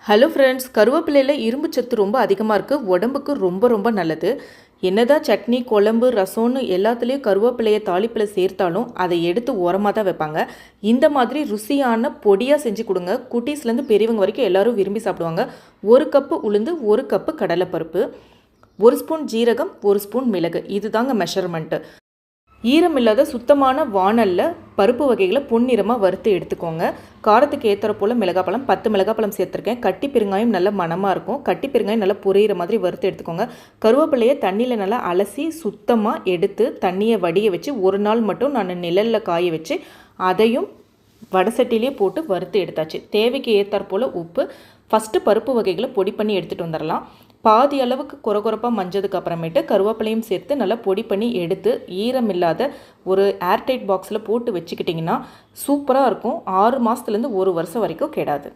Hello friends, கருவேப்பிலையில் இரும்பு சத்து ரொம்ப அதிகமாக இருக்குது. உடம்புக்கு ரொம்ப ரொம்ப நல்லது. என்னதான் சட்னி, குழம்பு, ரசம்னு எல்லாத்துலேயும் கருவேப்பிலையை தாளிப்பில் சேர்த்தாலும் அதை எடுத்து ஓரமாக தான் வைப்பாங்க. இந்த மாதிரி ருசியான பொடியாக செஞ்சு கொடுங்க. குட்டீஸ்லேருந்து பெரியவங்க வரைக்கும் எல்லோரும் விரும்பி சாப்பிடுவாங்க. 1 கப்பு உளுந்து, 1 கப்பு கடலைப்பருப்பு, 1 ஸ்பூன் ஜீரகம், 1 ஸ்பூன் மிளகு, இதுதாங்க மெஷர்மெண்ட்டு. ஈரமில்லாத சுத்தமான வாணலில் பருப்பு வகைகளை பொன்னிறமாக வறுத்து எடுத்துக்கோங்க. காரத்துக்கு ஏற்றுற போல் மிளகாப்பழம் 10 மிளகாப்பழம் சேர்த்துருக்கேன். கட்டி பெருங்காயம் நல்ல மணமாக இருக்கும். கட்டி பெருங்காயம் நல்லா பொரியிற மாதிரி வறுத்து எடுத்துக்கோங்க. கருவேப்பிலையை தண்ணியில் நல்லா அலசி சுத்தமாக எடுத்து தண்ணியை வடிய வச்சு ஒரு நாள் மட்டும் நான் நிழலில் காய வச்சு அதையும் வடசட்டிலே போட்டு வறுத்து எடுத்தாச்சு. தேவைக்கு ஏற்றாற் உப்பு. ஃபஸ்ட்டு பருப்பு வகைகளை பொடி பண்ணி எடுத்துகிட்டு வந்துடலாம். பாதி அளவுக்கு கொரகொரப்பாக மஞ்சதுக்கு அப்புறமேட்டு கருவேப்பிலையும் சேர்த்து நல்லா பொடி பண்ணி எடுத்து ஈரமில்லாத ஒரு ஏர்டைட் பாக்ஸில் போட்டு வச்சுக்கிட்டிங்கன்னா சூப்பராக இருக்கும். 6 மாதத்துலேருந்து 1 வருஷம் வரைக்கும் கெடாது.